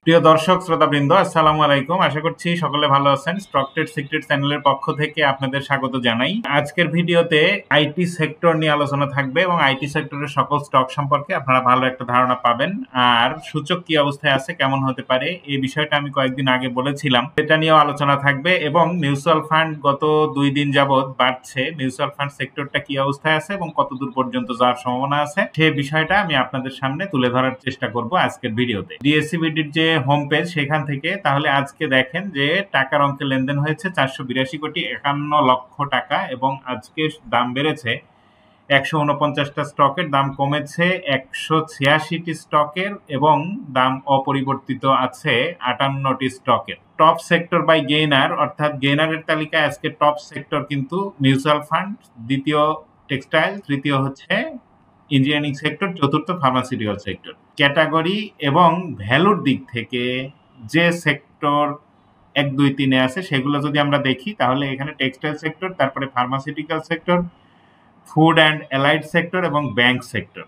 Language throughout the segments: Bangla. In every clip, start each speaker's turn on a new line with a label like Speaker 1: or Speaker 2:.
Speaker 1: প্রিয় দর্শক শ্রোতাবৃন্দ, আসসালামু আলাইকুম। আশা করছি সকলে ভালো আছেন। স্টক ট্রেড সিক্রেট চ্যানেলের পক্ষ থেকে আপনাদের স্বাগত জানাই। আজকের ভিডিওতে আইটি সেক্টর নিয়ে আলোচনা থাকবে এবং আইটি সেক্টরের সকল স্টক সম্পর্কে আপনারা ভালো একটা ধারণা পাবেন। আর সূচক কি অবস্থায় আছে, কেমন হতে পারে, এই বিষয়টা আমি কয়েকদিন আগে বলেছিলাম, এটা নিয়েও আলোচনা থাকবে। এবং মিউচুয়াল ফান্ড গত 2 দিন যাবৎ বাড়ছে, মিউচুয়াল ফান্ড সেক্টরটা কি অবস্থায় আছে এবং কতদূর পর্যন্ত যাওয়ার সম্ভাবনা আছে সেই বিষয়টা আমি আপনাদের সামনে তুলে ধরার চেষ্টা করব আজকের ভিডিওতে। ডিএসসিবিডির যে হোম পেজ সেখান থেকে তাহলে আজকে দেখেন যে টাকার অঙ্কে লেনদেন হয়েছে 482,51,00,000 টাকা এবং আজকে দাম বেড়েছে 149টা স্টকের, দাম কমেছে 186টি স্টকের এবং দাম অপরিবর্তিত আছে 58টি স্টকের। টপ সেক্টর বাই গেইনার, অর্থাৎ গেইনারের তালিকায় আজকে টপ সেক্টর কিন্তু মিউচুয়াল ফান্ড, দ্বিতীয় টেক্সটাইল, তৃতীয় হচ্ছে ইঞ্জিনিয়ারিং সেক্টর, চতুর্থ ফার্মাসিউটিক্যাল সেক্টর। ক্যাটাগরি এবং ভ্যালুর দিক থেকে যে সেক্টর 1, 2, 3 আছে সেগুলো যদি আমরা দেখি তাহলে এখানে টেক্সটাইল সেক্টর, তারপরে pharmaceutical sector, food and allied sector এবং ব্যাংক সেক্টর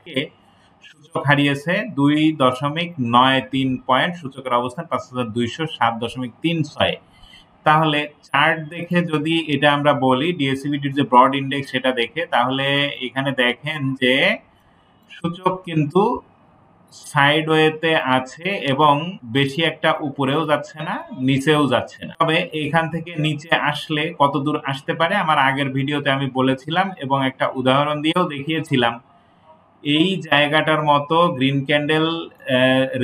Speaker 1: সূচক হারিয়েছে 2.93 পয়েন্ট। সূচকের অবস্থান 5207.36। তাহলে চার্ট দেখে যদি এটা আমরা বলি, ডিএসসিবিটির যে ব্রড ইন্ডেক্স সেটা দেখে, তাহলে এখানে দেখেন যে সূচক কিন্তু সাইডওয়েতে আছে এবং বেশি একটা উপরেও যাচ্ছে না, নিচেও যাচ্ছে না। তবে এখান থেকে নিচে আসলে কত দূর আসতে পারে আমার আগের ভিডিওতে আমি বলেছিলাম এবং একটা উদাহরণ দিয়েও দেখিয়েছিলাম। এই জায়গাটার মতো গ্রিন ক্যান্ডেল,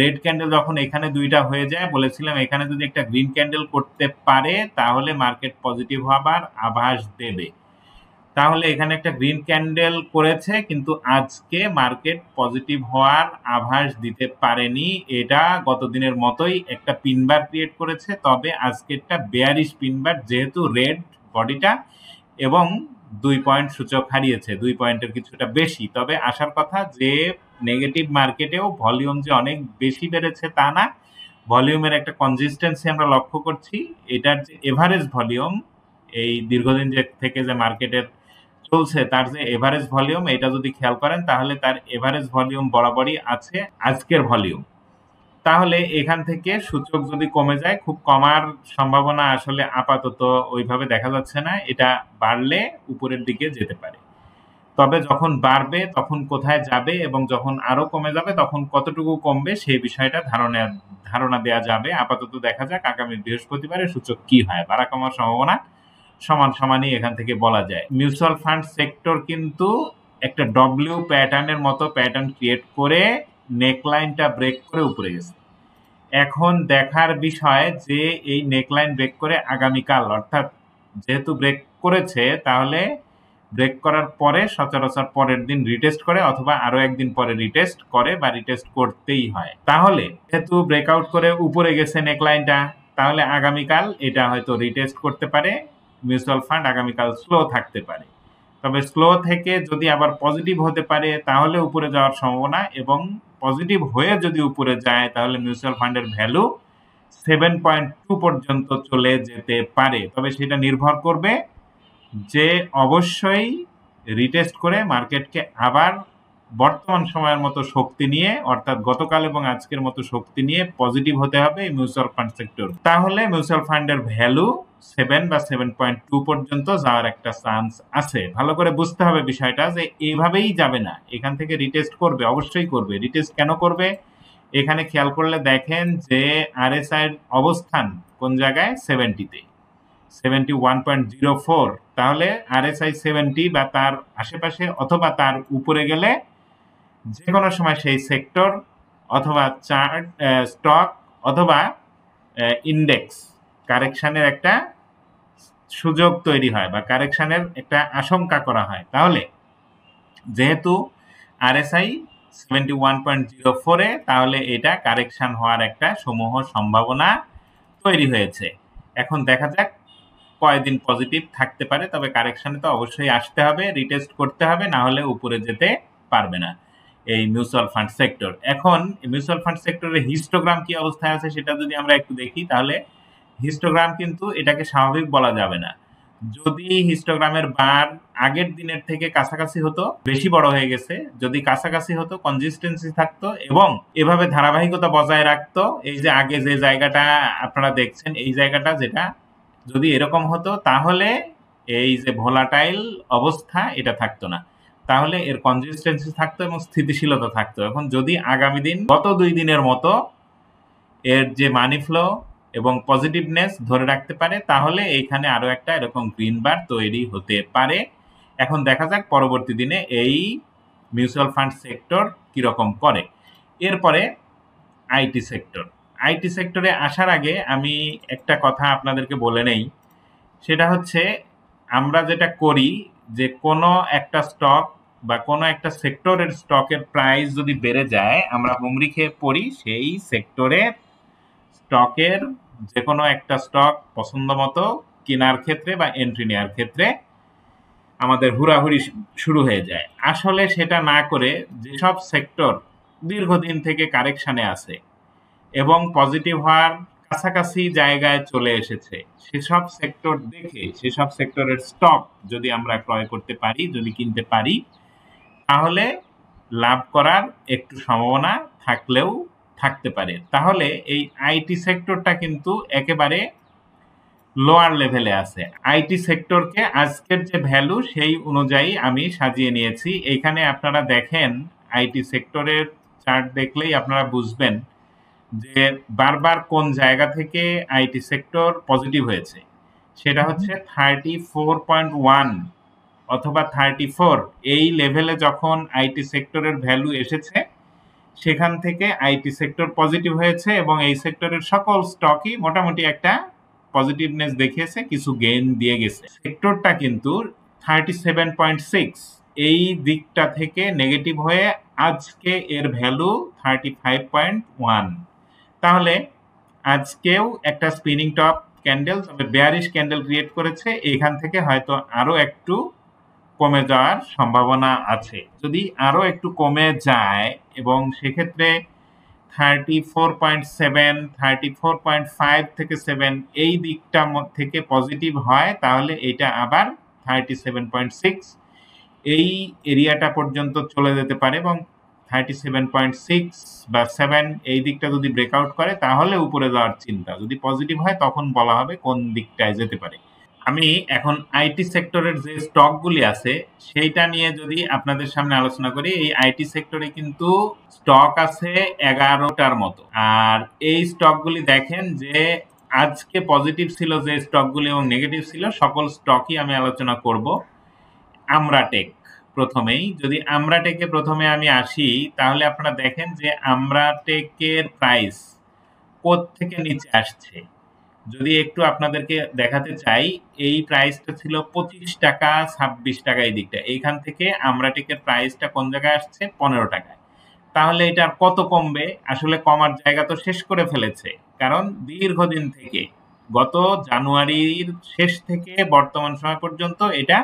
Speaker 1: রেড ক্যান্ডেল যখন এখানে দুইটা হয়ে যায়, বলেছিলাম এখানে যদি একটা গ্রিন ক্যান্ডেল করতে পারে তাহলে মার্কেট পজিটিভ হবার আভাস দেবে। তাহলে এখানে একটা গ্রিন ক্যান্ডেল করেছে কিন্তু আজকে মার্কেট পজিটিভ হওয়ার আভাস দিতে পারেনি। এটা গত দিনের মতোই একটা পিনবার ক্রিয়েট করেছে, তবে আজকেরটা বেয়ারিশ পিনবার, যেহেতু রেড বডিটা এবং 2 পয়েন্ট সূচক হারিয়েছে, 2 পয়েন্টের কিছুটা বেশি। তবে আসার কথা যে নেগেটিভ মার্কেটেও ভলিউম যে অনেক বেশি বেড়েছে তা না, ভলিউমের একটা কনসিস্টেন্সি আমরা লক্ষ্য করছি। এটার যে এভারেজ ভলিউম, এই দীর্ঘদিন থেকে যে মার্কেটের চলছে তার যে এভারেজ ভলিউম, এটা যদি খেয়াল করেন তাহলে তার এভারেজ ভলিউম বরাবরই আছে আজকের ভলিউম। তাহলে এখান থেকে সূচক যদি কমে যায়, খুব কমার সম্ভাবনা আসলে আপাতত ওইভাবে দেখা যাচ্ছে না, এটা বাড়লে উপরের দিকে যেতে পারে। তবে যখন বাড়বে তখন কোথায় যাবে এবং যখন আরো কমে যাবে তখন কতটুকু কমবে সেই বিষয়টা ধারণা দেওয়া যাবে। আপাতত দেখা যাক আগামী বৃহস্পতিবারে সূচক কি হয়। বাড়া কমার সম্ভাবনা সমানই এখান থেকে বলা যায়। মিউচুয়াল ফান্ড সেক্টর কিন্তু একটা ডব্লিউ প্যাটার্নের মতো প্যাটার্ন ক্রিয়েট করে নেকলাইনটা ব্রেক করে উপরে গেছে। এখন দেখার বিষয় যে এই নেকলাইন ব্রেক করে আগামীকাল, অর্থাৎ যেহেতু ব্রেক করেছে তাহলে ব্রেক করার পরে সচরাচর পরের দিন রিটেস্ট করে অথবা আরো একদিন পরে রিটেস্ট করে বা রিটেস্ট করতেই হয়। তাহলে যেহেতু ব্রেকআউট করে উপরে গেছে নেকলাইনটা, তাহলে আগামীকাল এটা হয়তো রিটেস্ট করতে পারে। মিউচুয়াল ফান্ড আগামীকাল স্লো থাকতে পারে, তবে স্লো থেকে যদি আবার পজিটিভ হতে পারে তাহলে উপরে যাওয়ার সম্ভাবনা, এবং পজিটিভ হয়ে যদি উপরে যায় তাহলে মিউচুয়াল ফান্ডের ভ্যালু 7.2 পর্যন্ত চলে যেতে পারে। তবে সেটা নির্ভর করবে যে অবশ্যই রিটেস্ট করে মার্কেটকে আবার বর্তমান সময়ের মতো শক্তি নিয়ে, অর্থাৎ গতকাল এবং আজকের মতো শক্তি নিয়ে পজিটিভ হতে হবে এই মিউচুয়াল ফান্ড সেক্টর। তাহলে মিউচুয়াল ফান্ডের ভ্যালু 7 বা 7.2 পর্যন্ত যাওয়ার একটা চান্স আছে। ভালো করে বুঝতে হবে বিষয়টা যে এইভাবেই যাবে না, এখান থেকে রিটেস্ট করবে, অবশ্যই করবে। রিটেস্ট কেন করবে এখানে খেয়াল করলে দেখেন যে আরএসআই এর অবস্থান কোন জায়গায়, 70-তে, 71.04। তাহলে আরএসআই 70 বা তার আশেপাশে অথবা তার উপরে গেলে যে কোনো সময় সেই সেক্টর অথবা চার্ট, স্টক অথবা ইন্ডেক্স কারেকশনের একটা সুযোগ তৈরি হয় বা কারেকশনের একটা আশঙ্কা করা হয়। তাহলে যেহেতু আরএসআই 71.04-এ, তাহলে এটা কারেকশন হওয়ার একটা সমূহ সম্ভাবনা তৈরি হয়েছে। এখন দেখা যাক কয়দিন পজিটিভ থাকতে পারে, তবে কারেকশনে তো অবশ্যই আসতে হবে, রিটেস্ট করতে হবে, না হলে উপরে যেতে পারবে না এই মিউচুয়াল ফান্ড সেক্টর। এখন মিউচুয়াল ফান্ড সেক্টরের হিস্টোগ্রাম কি অবস্থায় আছে সেটা যদি আমরা একটু দেখি, তাহলে হিস্টোগ্রাম কিন্তু এটাকে স্বাভাবিক বলা যাবে না। যদি হিস্টোগ্রামের বার আগের দিনের থেকে কাছাকাছি হতো, বেশি বড় হয়ে গেছে, যদি কাছাকাছি হতো, কনসিস্টেন্সি থাকতো এবং এভাবে ধারাবাহিকতা বজায় রাখতো, এই যে আগে যে জায়গাটা আপনারা দেখছেন এই জায়গাটা যেটা যদি এরকম হতো, তাহলে এই যে ভোলাটাইল অবস্থা এটা থাকতো না, তাহলে এর কনসিস্টেন্সি থাকতো এবং স্থিতিশীলতা থাকতো। এখন যদি আগামী দিন গত 2 দিনের মতো এর যে মানি ফ্লো এবং পজিটিভনেস ধরে রাখতে পারে, তাহলে এইখানে আরো একটা এরকম গ্রিন বার তৈরি হতে পারে। এখন দেখা যাক পরবর্তী দিনে এই মিউচুয়াল ফান্ড সেক্টর কিরকম করে। এরপরে আইটি সেক্টর। আইটি সেক্টরে আসার আগে আমি একটা কথা আপনাদেরকে বলে নেই, সেটা হচ্ছে আমরা যেটা করি যে কোনো একটা স্টক বা কোনো একটা সেক্টরের স্টকের প্রাইস যদি বেড়ে যায়, আমরা হুমড়ি খেয়ে পড়ি সেই সেক্টরের স্টকের যে কোনো একটা স্টক পছন্দ মতো কেনার ক্ষেত্রে বা এন্ট্রি নেওয়ার ক্ষেত্রে আমাদের হুড়াহুড়ি শুরু হয়ে যায়। আসলে সেটা না করে যেসব সেক্টর দীর্ঘদিন থেকে কারেকশানে আছে এবং পজিটিভ হওয়ার কাছাকাছি জায়গায় চলে এসেছে, সেসব সেক্টর দেখে সেসব সেক্টরের স্টক যদি আমরা ক্রয় করতে পারি, যদি কিনতে পারি, তাহলে লাভ করার একটু সম্ভাবনা থাকলেও থাকতে পারে। তাহলে এই আইটি সেক্টরটা কিন্তু একেবারে লোয়ার লেভেলে আছে। আইটি সেক্টরকে আজকের যে ভ্যালু সেই অনুযায়ী আমি সাজিয়ে নিয়েছি। এখানে আপনারা দেখেন আইটি সেক্টরের চার্ট দেখলেই আপনারা বুঝবেন যে বারবার কোন জায়গা থেকে আইটি সেক্টর পজিটিভ হয়েছে। সেটা হচ্ছে 34.1 অথবা 34 এই লেভেলে যখন আইটি সেক্টরের ভ্যালু এসেছে, সেখান থেকে আইটি সেক্টর পজিটিভ হয়েছে এবং এই সেক্টরের সকল স্টকই মোটামুটি একটা পজিটিভনেস দেখিয়েছে, কিছু গেইন দিয়ে গেছে। সেক্টরটা কিন্তু 37.6 এই দিকটা থেকে নেগেটিভ হয়ে আজকে এর ভ্যালু 35.1। তাহলে আজকেও একটা স্পিনিং টপ ক্যান্ডেল, তবে বেয়ারিশ ক্যান্ডেল ক্রিয়েট করেছে, এখান থেকে হয়তো আরো একটু কমে যাওয়ার সম্ভাবনা আছে। যদি আরো একটু কমে যায় এবং সেক্ষেত্রে 34.7 34.5 থেকে 7 এই দিকটা থেকে পজিটিভ হয়, তাহলে এটা আবার 37.6 এই এরিয়াটা পর্যন্ত চলে যেতে পারে এবং 37.6 বা 7 এই দিকটা যদি ব্রেকআউট করে, তাহলে উপরে যাওয়ার চিন্তা। যদি পজিটিভ হয় তখন বলা হবে কোন দিকটায় যেতে পারে। আমি এখন আইটি সেক্টরের যে স্টকগুলি আছে সেইটা নিয়ে যদি আপনাদের সামনে আলোচনা করি, এই আইটি সেক্টরে কিন্তু স্টক আছে 11টার মতো। আর এই স্টকগুলি দেখেন যে আজকে পজিটিভ ছিল যে স্টকগুলি এবং নেগেটিভ ছিল, সকল স্টকই আমি আলোচনা করব। আমরাটেক প্রথমেই, যদি আমরাটেকে প্রথমে আমি আসি, তাহলে আপনারা দেখেন যে আমরাটেকের প্রাইস কোত্থেকে নিচে আসছে। যদি একটু আপনাদেরকে দেখাতে চাই, এই প্রাইসটা ছিল 25 টাকা 26 টাকা এই দিকটা, এইখান থেকে আমরাটেকের প্রাইসটা কোন জায়গায় আসছে 15 টাকায়। তাহলে এটা আর কত কমবে? আসলে কমার জায়গা তো শেষ করে ফেলেছে, কারণ দীর্ঘদিন থেকে গত জানুয়ারির শেষ থেকে বর্তমান সময় পর্যন্ত এটা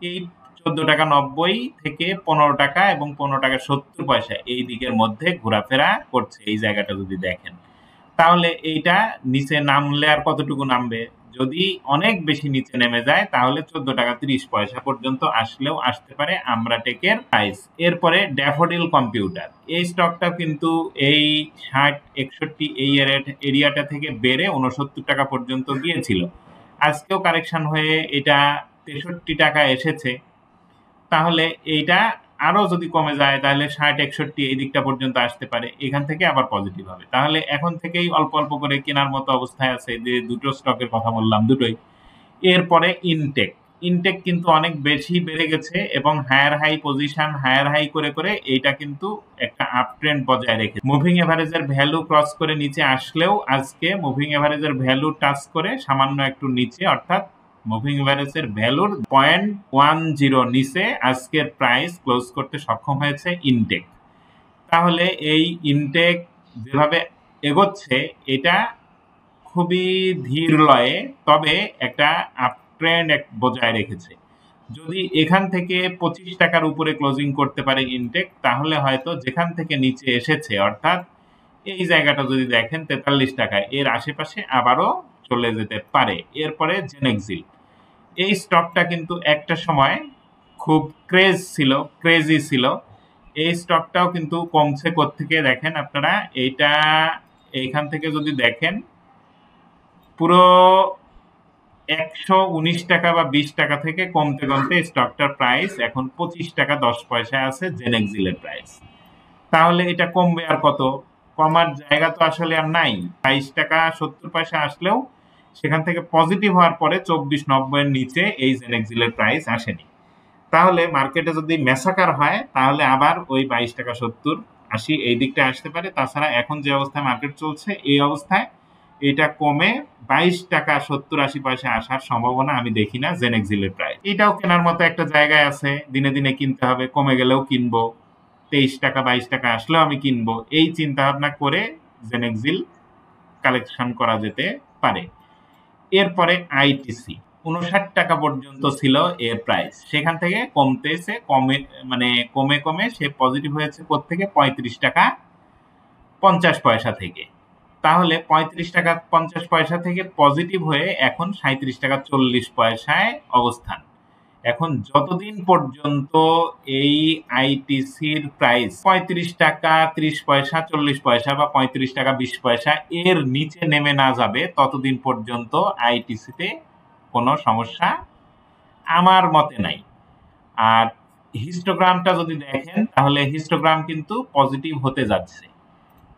Speaker 1: এই 14 টাকা 90 থেকে 15 টাকা এবং 15 টাকা 70 পয়সা এই দিকের মধ্যে ঘোরাফেরা করছে। এই জায়গাটা যদি দেখেন, তাহলে এইটা নিচে নামলে আর কতটুকু নামবে? যদি অনেক বেশি নিচে নেমে যায়, তাহলে 14 টাকা 30 পয়সা পর্যন্ত আসলেও আসতে পারে আমরাটেকের প্রাইস। এরপরে ড্যাফোডিল কম্পিউটার, এই স্টকটা কিন্তু এই 60-61 এই এরিয়াটা থেকে বেড়ে 69 টাকা পর্যন্ত গিয়েছিল। আজকেও কারেকশন হয়ে এটা 63 টাকা এসেছে। তাহলে এইটা আরো যদি কমে যায়, তাহলে 60-61 এই দিকটা পর্যন্ত আসতে পারে, এখান থেকে আবার পজিটিভ হবে। তাহলে এখন থেকেই অল্প অল্প করে কেনার মতো অবস্থায় আছে। যে দুটো স্টকের কথা বললাম দুটোই। এরপরে ইনটেক, ইনটেক কিন্তু অনেক বেশি বেড়ে গেছে এবং higher high position, higher high করে করে এইটা কিন্তু একটা আপ ট্রেন্ড বজায় রেখে মুভিং এভারেজের ভ্যালু ক্রস করে নিচে আসলেও আজকে মুভিং এভারেজের ভ্যালু টাচ করে সামান্য একটু নিচে, অর্থাৎ মুভিং এভারেজের ভ্যালুর 0.10 নিচে আজকের প্রাইস ক্লোজ করতে সক্ষম হয়েছে ইনটেক। তাহলে এই ইনটেক যেভাবে এগোচ্ছে, এটা খুবই ধীর লয়ে তবে একটা আপ ট্রেন্ড বজায় রেখেছে। যদি এখান থেকে 25 টাকার উপরে ক্লোজিং করতে পারে ইনটেক, তাহলে হয়তো যেখান থেকে নিচে এসেছে, অর্থাৎ এই জায়গাটা যদি দেখেন 43 টাকায়, এর আশেপাশে আবারও চলে যেতে পারে। এরপরে জেনেক্সিল, এই স্টকটা কিন্তু একটা সময় খুব ক্রেজি ছিল। এই স্টকটাও কিন্তু কমছে কোত্থেকে দেখেন আপনারা, এইটা এইখান থেকে যদি দেখেন পুরো 119 টাকা বা 20 টাকা থেকে কমতে কমতে স্টকটার প্রাইস এখন 25 টাকা 10 পয়সায় আছে জেনেক্সিলের প্রাইস। তাহলে এটা কমবে আর কত? কমার জায়গা তো আসলে আর নাই। 22 টাকা 70 পয়সা আসলেও সেখান থেকে পজিটিভ হওয়ার পরে 24.90 এর নিচে এই জেনেক্সিলের প্রাইস আসেনি। তাহলে মার্কেটে যদি মেসাকার হয় তাহলে আবার ওই 22 টাকা 70 80 এই দিকটা আসতে পারে। তাছাড়া এখন যে অবস্থায় মার্কেট চলছে এই অবস্থায় এটা কমে 22 টাকা 70 80 পয়সা আসার সম্ভাবনা আমি দেখি না জেনেক্সিলের প্রাইস। এটাও কেনার মতো একটা জায়গায় আছে, দিনে দিনে কিনতে হবে, কমে গেলেও কিনবো, 23 টাকা 22 টাকা আসলেও আমি কিনবো, এই চিন্তা ভাবনা করে জেনেক্সিল কালেকশন করা যেতে পারে। এরপরে আইটিসি 59 টাকা পর্যন্ত ছিল এর প্রাইস, সেখান থেকে কমতেছে, কমে কমে সে পজিটিভ হয়েছে কোত্থেকে 35 টাকা 50 পয়সা থেকে। তাহলে 35 টাকা 50 পয়সা থেকে পজিটিভ হয়ে এখন 37 টাকা 40 পয়সায় অবস্থান। এখন যতদিন পর্যন্ত এই আইটিসির প্রাইস 35 টাকা 30 পয়সা 40 পয়সা বা 35 টাকা 20 পয়সা এর নিচে নেমে না যাবে ততদিন পর্যন্ত আইটিসিতে কোনো সমস্যা আমার মতে নাই। আর হিস্টোগ্রামটা যদি দেখেন তাহলে হিস্টোগ্রাম কিন্তু পজিটিভ হতে যাচ্ছে।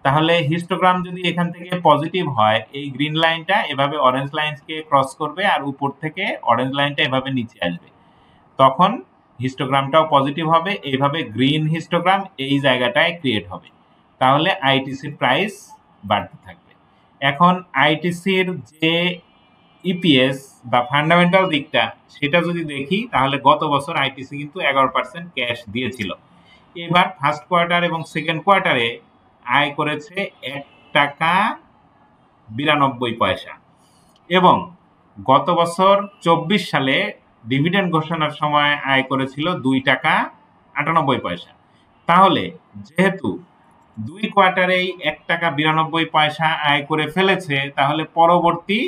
Speaker 1: তাহলে হিস্টোগ্রাম যদি এখান থেকে পজিটিভ হয়, এই গ্রিন লাইনটা এভাবে অরেঞ্জ লাইনকে ক্রস করবে আর উপর থেকে অরেঞ্জ লাইনটা এভাবে নিচে আসবে, তখন হিস্টোগ্রামটাও পজিটিভ হবে, এইভাবে গ্রিন হিস্টোগ্রাম এই জায়গাটায় ক্রিয়েট হবে। তাহলে আইটিসির প্রাইস বাড়তে থাকবে। এখন আইটিসির যে ইপিএস বা ফান্ডামেন্টাল দিকটা সেটা যদি দেখি তাহলে গত বছর আইটিসি কিন্তু 11% ক্যাশ দিয়েছিল। এবার ফার্স্ট কোয়ার্টার এবং সেকেন্ড কোয়ার্টারে আয় করেছে 1 টাকা 92 পয়সা এবং গত বছর 24 সালে ডিভিডেন্ড ঘোষণার সময় আয় করেছিল 2 টাকা 98 পয়সা। তাহলে যেহেতু 2 কোয়ার্টারেই 1 টাকা 92 পয়সা আয় করে ফেলেছে, তাহলে পরবর্তী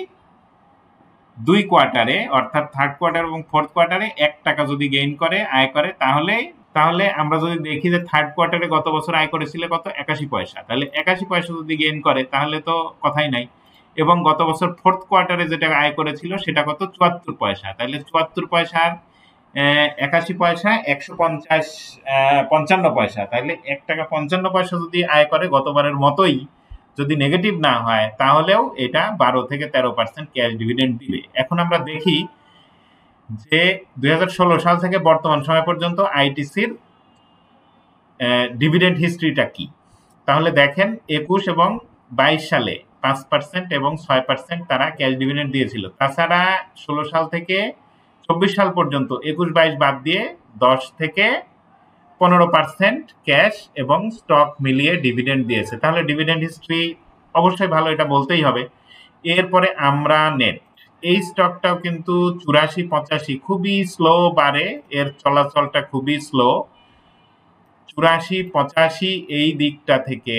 Speaker 1: 2 কোয়ার্টারে অর্থাৎ থার্ড কোয়ার্টার এবং ফোর্থ কোয়ার্টারে 1 টাকা যদি গেইন করে আয় করে তাহলে আমরা যদি দেখি যে থার্ড কোয়ার্টারে গত বছর আয় করেছিল কত 81 পয়সা, তাহলে 81 পয়সা যদি গেইন করে তাহলে তো কথাই নাই। এবং গত বছর ফোর্থ কোয়ার্টারে যেটা আয় করেছিল সেটা কত 74 পয়সা, তাহলে 74 পয়সার 81 পয়সা 155 পয়সা, তাহলে 1 টাকা 55 পয়সা যদি আয় করে গতবারের মতোই, যদি নেগেটিভ না হয় তাহলেও এটা 12 থেকে 13% ক্যাশ ডিভিডেন্ড দিবে। এখন আমরা দেখি যে 2016 সাল থেকে বর্তমান সময় পর্যন্ত আইটিসির ডিভিডেন্ড হিস্ট্রিটা কি। তাহলে দেখেন 21 এবং 22 সালে 5% এবং 6% তারা ক্যাশ ডিভিডেন্ড দিয়েছিল। তাছাড়া 16 সাল থেকে 24 সাল পর্যন্ত 21-22 বাদ দিয়ে 10 থেকে 15% ক্যাশ এবং স্টক মিলিয়ে ডিভিডেন্ড দিয়েছে। তাহলে ডিভিডেন্ড হিস্ট্রি অবশ্যই ভালো, এটা বলতেই হবে। এরপরে আমরা নেট, এই স্টকটাও কিন্তু 84-85 খুবই স্লো বাড়ে, এর চলাচলটা খুবই স্লো। 84-85 এই দিকটা থেকে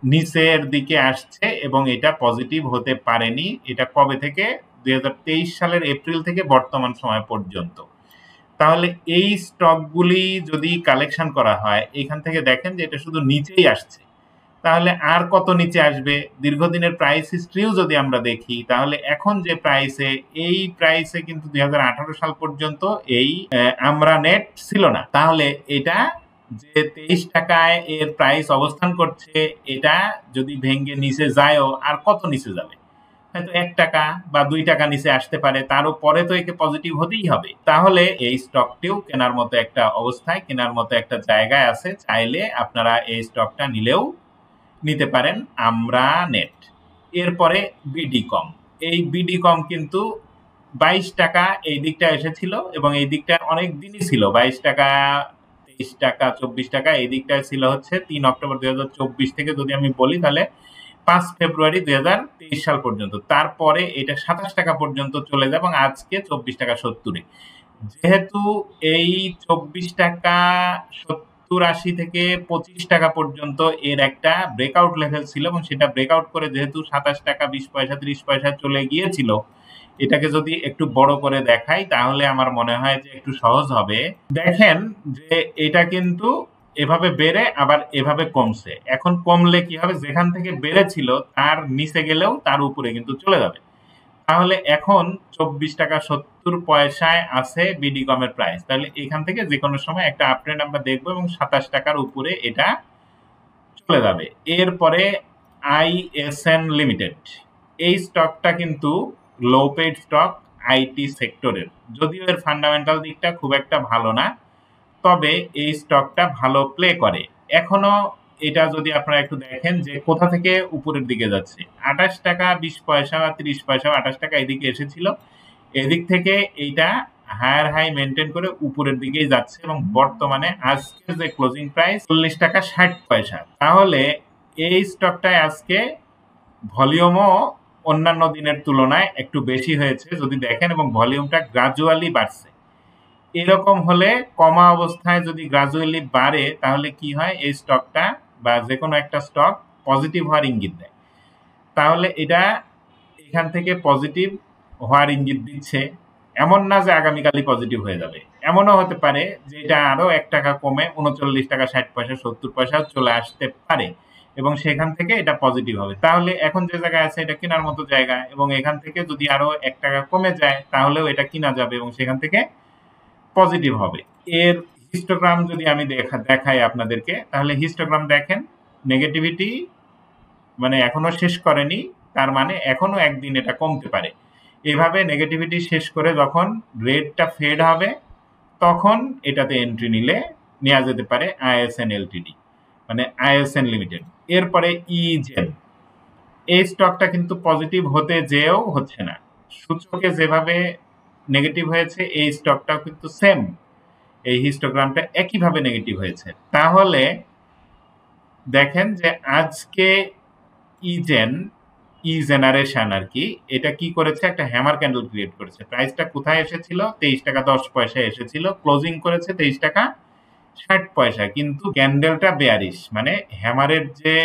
Speaker 1: নিচের দিকে আসছে এবং এটা পজিটিভ হতে পারেনি। এটা কবে থেকে? 2023 সালের এপ্রিল থেকে বর্তমান সময় পর্যন্ত। তাহলে এই স্টকগুলি যদি কালেকশন করা হয়, এখান থেকে দেখেন যে এটা শুধু নিচেই আসছে। তাহলে আর কত নিচে আসবে? দীর্ঘদিনের প্রাইস হিস্ট্রিও যদি আমরা দেখি তাহলে এখন যে প্রাইসে, এই প্রাইসে কিন্তু 2018 সাল পর্যন্ত এই আমরা নেট ছিল না। তাহলে এটা যে 23 টাকায় এর প্রাইস অবস্থান করছে, এটা যদি ভেঙে নিচে যায়ও আর কত নিচে যাবে? হয়তো 1 টাকা বা 2 টাকা নিচে আসতে পারে, তারও পরে তো একে পজিটিভ হতেই হবে। তাহলে এই স্টকটিও কেনার মতো একটা অবস্থায়, কেনার মতো একটা জায়গায় আছে, চাইলে আপনারা এই স্টকটা নিতে পারেন আমরা নেট। এরপরে বিডিকম, এই বিডিকম কিন্তু 22 টাকা এই দিকটা এসেছিল এবং এই দিকটা অনেক দিনই ছিল 22 টাকা 23 টাকা 24 টাকা এই দিকটা ছিল হচ্ছে 3 অক্টোবর 2024 থেকে যদি আমি বলি তাহলে 5 ফেব্রুয়ারি 2023 সাল পর্যন্ত। তারপরে এটা 27 টাকা পর্যন্ত চলে যায় এবং আজকে 24 টাকা 70-এ। যেহেতু এই 24 টাকা 70-80 থেকে 25 টাকা পর্যন্ত এর একটা ব্রেকআউট লেভেল ছিল এবং সেটা ব্রেকআউট করে যেহেতু 27 টাকা 20 পয়সা 30 পয়সা চলে গিয়েছিল, এটাকে যদি একটু বড় করে দেখাই তাহলে আমার মনে হয় যে একটু সহজ হবে। দেখেন যে এটা কিন্তু এভাবে বেড়ে আবার এভাবে কমছে। এখন কমলে কি হবে, যেখান থেকে বেড়েছিল তার নিচে গেলেও তার উপরে কিন্তু চলে যাবে। তাহলে এখন 24.70 টাকা আছে বিডিকমের প্রাইস। তাহলে এখান থেকে যে কোনো সময় একটা আপট্রেন্ড আমরা দেখবো এবং 27 টাকার উপরে এটা চলে যাবে। এরপরে আইএসএন লিমিটেড, এই স্টকটা কিন্তু লো পেড স্টক, আইটি সেক্টরের, যদিও এর ফান্ডামেন্টাল দিকটা খুব একটা ভালো না, তবে এই স্টকটা ভালো প্লে করে এখনো। এটা যদি আপনারা একটু দেখেন যে কোথা থেকে উপরের দিকে যাচ্ছে, 28 টাকা 20 পয়সা বা 30 পয়সা, 28 টাকা এদিকে এসেছিল, এদিক থেকে এইটা হায়ার হাই মেনটেন করে উপরের দিকেই যাচ্ছে এবং বর্তমানে আজকের যে ক্লোজিং প্রাইস 40 টাকা 60 পয়সা। তাহলে এই স্টকটায় আজকে ভলিউমও অন্যান্য দিনের তুলনায় একটু বেশি হয়েছে যদি দেখেন, এবং ভলিউমটা গ্রাজুয়ালি বাড়ছে। এরকম হলে কমা অবস্থায় যদি গ্রাজুয়ালি বাড়ে তাহলে কি হয়, এই স্টকটা বা যে কোনো একটা স্টক পজিটিভ হওয়ার ইঙ্গিত দেয়। তাহলে এটা এখান থেকে পজিটিভ হওয়ার ইঙ্গিত দিচ্ছে, এমন না যে আগামীকালই পজিটিভ হয়ে যাবে। এমনও হতে পারে যে এটা আরো 1 টাকা কমে 39 টাকা 60 পয়সা 70 পয়সা চলে আসতে পারে এবং সেখান থেকে এটা পজিটিভ হবে। তাহলে এখন যে জায়গায় আছে এটা কেনার মতো জায়গা, এবং এখান থেকে যদি আরো 1 টাকা কমে যায় তাহলেও এটা কিনা যাবে এবং সেখান থেকে পজিটিভ হবে। এর হিস্টোগ্রাম যদি আমি দেখাই আপনাদেরকে, তাহলে হিস্টোগ্রাম দেখেন, নেগেটিভিটি মানে এখনো শেষ করেনি, তার মানে এখনো একদিন এটা কমতে পারে। এভাবে নেগেটিভিটি শেষ করে যখন রেটটা ফেড হবে তখন এটাতে এন্ট্রি নিলে নেওয়া যেতে পারে আইএসএন এলটিডি, মানে আইএসএন লিমিটেড। এরপরে ইজেন, এই স্টকটা কিন্তু পজিটিভ হতে যেও হচ্ছে না, সূচকে যেভাবে নেগেটিভ হয়েছে এই স্টকটাও কিন্তু সেম, এই হিস্টোগ্রামটা একইভাবে নেগেটিভ হয়েছে। তাহলে দেখেন যে আজকে জেনারেশন আর কি, এটা কি করেছে, একটা হ্যামার ক্যান্ডেল ক্রিয়েট করেছে। প্রাইসটা কোথায় এসেছিল, 23 টাকা 10 পয়সা এসেছিল, ক্লোজিং করেছে 23 টাকা 60 পয়সা। কিন্তু ক্যান্ডেলটা বেয়ারিশ, মানে হ্যামারের যে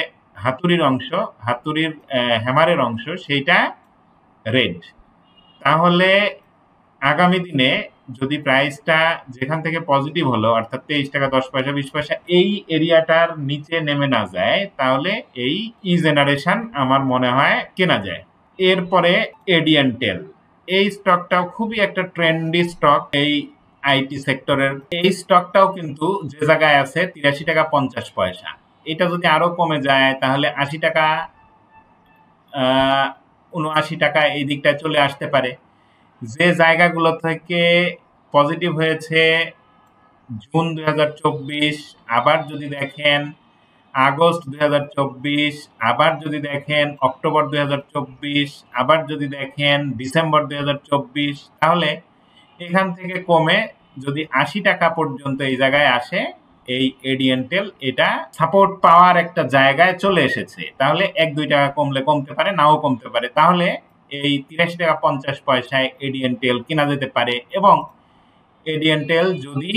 Speaker 1: হাতুড়ির অংশ, হাতুড়ির হ্যামারের অংশ সেইটা রেড। তাহলে আগামী দিনে যদি প্রাইসটা যেখান থেকে পজিটিভ হলো অর্থাৎ 23 টাকা 10 পয়সা 20 পয়সা এই এরিয়াটার নিচে নেমে না যায় তাহলে এই জেনারেশন আমার মনে হয় কেনা যায়। এরপরে এডিএনটেল, এই স্টকটাও খুবই একটা ট্রেন্ডি স্টক এই আইটি সেক্টরের। এই স্টকটাও কিন্তু যে জায়গায় আছে 83 টাকা 50 পয়সা, এটা যদি আরো কমে যায় তাহলে 80 টাকা 79 টাকা এই দিকটায় চলে আসতে পারে। যে জায়গাগুলো থেকে পজিটিভ হয়েছে জুন 2024, আবার যদি দেখেন আগস্ট 2024, আবার যদি দেখেন অক্টোবর 2024, আবার যদি দেখেন ডিসেম্বর 2024, তাহলে এখান থেকে কমে যদি 80 টাকা পর্যন্ত এই জায়গায় আসে, এই এডিএনটেল এটা সাপোর্ট পাওয়ার একটা জায়গায় চলে এসেছে। তাহলে 1-2 টাকা কমলে কমতে পারে, নাও কমতে পারে। তাহলে এই 83 টাকা 50 পয়সায় এডিএনটেল কেনা যেতে পারে। এবং এডিএনটেল যদি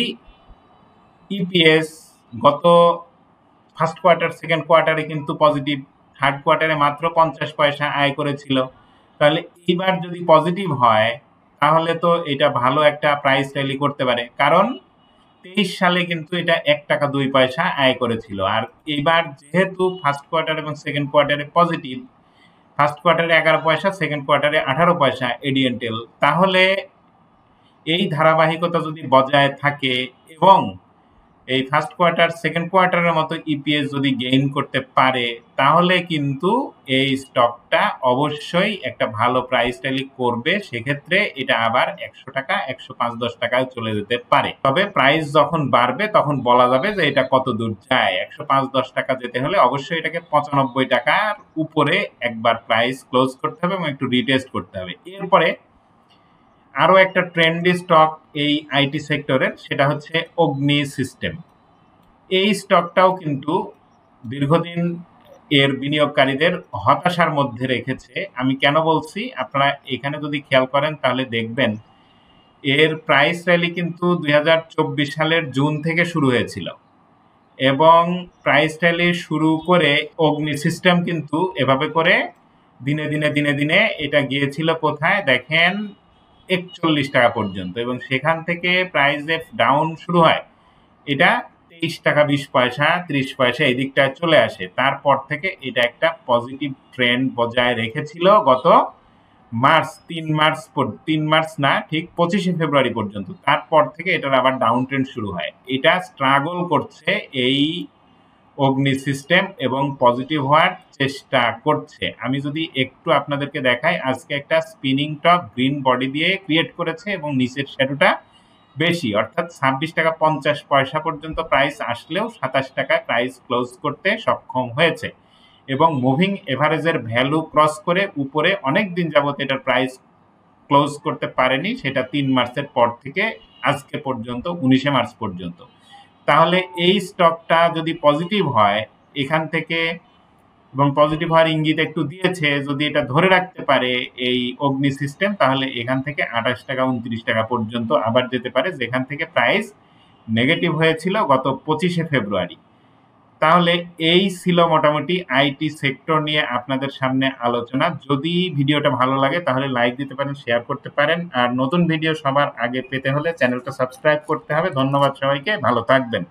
Speaker 1: ইপিএস গত ফার্স্ট কোয়ার্টার সেকেন্ড কোয়ার্টারে কিন্তু পজিটিভ, থার্ড কোয়ার্টারে মাত্র 50 পয়সা আয় করেছিল, তাহলে এইবার যদি পজিটিভ হয় তাহলে তো এটা ভালো একটা প্রাইস র্যালি করতে পারে, কারণ 23 সালে কিন্তু এটা 1 টাকা 2 পয়সা আয় করেছিল। আর এইবার যেহেতু ফার্স্ট কোয়ার্টার এবং সেকেন্ড কোয়ার্টারে পজিটিভ, ফার্স্ট কোয়ার্টারে 11 পয়সা সেকেন্ড কোয়ার্টারে 18 পয়সা এডিএনটেল, তাহলে এই ধারাবাহিকতা যদি বজায় থাকে এবং এই ফার্স্ট কোয়ার্টার সেকেন্ড কোয়ার্টারের মতো ইপিএস যদি গেইন করতে পারে তাহলে কিন্তু এই স্টকটা অবশ্যই একটা ভালো প্রাইস র্যালি করবে। সেক্ষেত্রে এটা আবার 100 টাকা 105-10 টাকায় চলে যেতে পারে। তবে প্রাইস যখন বাড়বে তখন বলা যাবে যে এটা কত দূর যায়। 105-10 টাকা যেতে হলে অবশ্যই এটাকে 95 টাকার উপরে একবার প্রাইস ক্লোজ করতে হবে এবং একটু রিটেস্ট করতে হবে। এরপরে আরো একটা ট্রেন্ডি স্টক এই আইটি সেক্টরের, সেটা হচ্ছে অগ্নি সিস্টেম। এই স্টকটাও কিন্তু দীর্ঘদিন এর বিনিয়োগকারীদের হতাশার মধ্যে রেখেছে। আমি কেন বলছি, আপনারা এখানে যদি খেয়াল করেন তাহলে দেখবেন এর প্রাইস র্যালি কিন্তু 2024 সালের জুন থেকে শুরু হয়েছিল এবং প্রাইস র্যালি শুরু করে অগ্নি সিস্টেম কিন্তু এভাবে করে দিনে দিনে দিনে দিনে এটা গিয়েছিল কোথায় দেখেন ৪১ টাকা পর্যন্ত, এবং সেখান থেকে প্রাইস ডাউন শুরু হয়। এটা 23 টাকা 20 পয়সা 30 পয়সা এই দিকটায় চলে আসে। তারপর থেকে এটা একটা পজিটিভ ট্রেন্ড বজায় রেখেছিল গত মার্চ ৩ মার্চ না, ঠিক 25শে ফেব্রুয়ারি পর্যন্ত। তারপর থেকে এটার আবার ডাউন ট্রেন্ড শুরু হয়। এটা স্ট্রাগল করছে এই অগ্নি সিস্টেম এবং পজিটিভ হওয়ার চেষ্টা করছে। আমি যদি একটু আপনাদেরকে দেখাই, আজকে একটা স্পিনিং টপ গ্রিন বডি দিয়ে ক্রিয়েট করেছে এবং নিচের শ্যাডোটা বেশি, অর্থাৎ 26 টাকা 50 পয়সা পর্যন্ত প্রাইস আসলেও 27 টাকায় প্রাইস ক্লোজ করতে সক্ষম হয়েছে, এবং মুভিং এভারেজের ভ্যালু ক্রস করে উপরে অনেক দিন যাবত এটার প্রাইস ক্লোজ করতে পারেনি, সেটা ৩ মার্চের পর থেকে আজকে পর্যন্ত ১৯শে মার্চ পর্যন্ত। তাহলে এই স্টকটা যদি পজিটিভ হয় এখান থেকে, এবং পজিটিভ হওয়ার ইঙ্গিত একটু দিয়েছে, যদি এটা ধরে রাখতে পারে এই অগ্নি সিস্টেম, তাহলে এখান থেকে ২৮ টাকা ২৯ টাকা পর্যন্ত আবার যেতে পারে, যেখান থেকে প্রাইস নেগেটিভ হয়েছিল গত ২৫শে ফেব্রুয়ারি। তাহলে এই ছিল মোটামুটি আইটি সেক্টর নিয়ে আপনাদের সামনে আলোচনা। যদি ভিডিওটা ভালো লাগে তাহলে লাইক দিতে পারেন, শেয়ার করতে পারেন, আর নতুন ভিডিও সবার আগে পেতে হলে চ্যানেলটা সাবস্ক্রাইব করতে হবে। ধন্যবাদ সবাইকে, ভালো থাকবেন।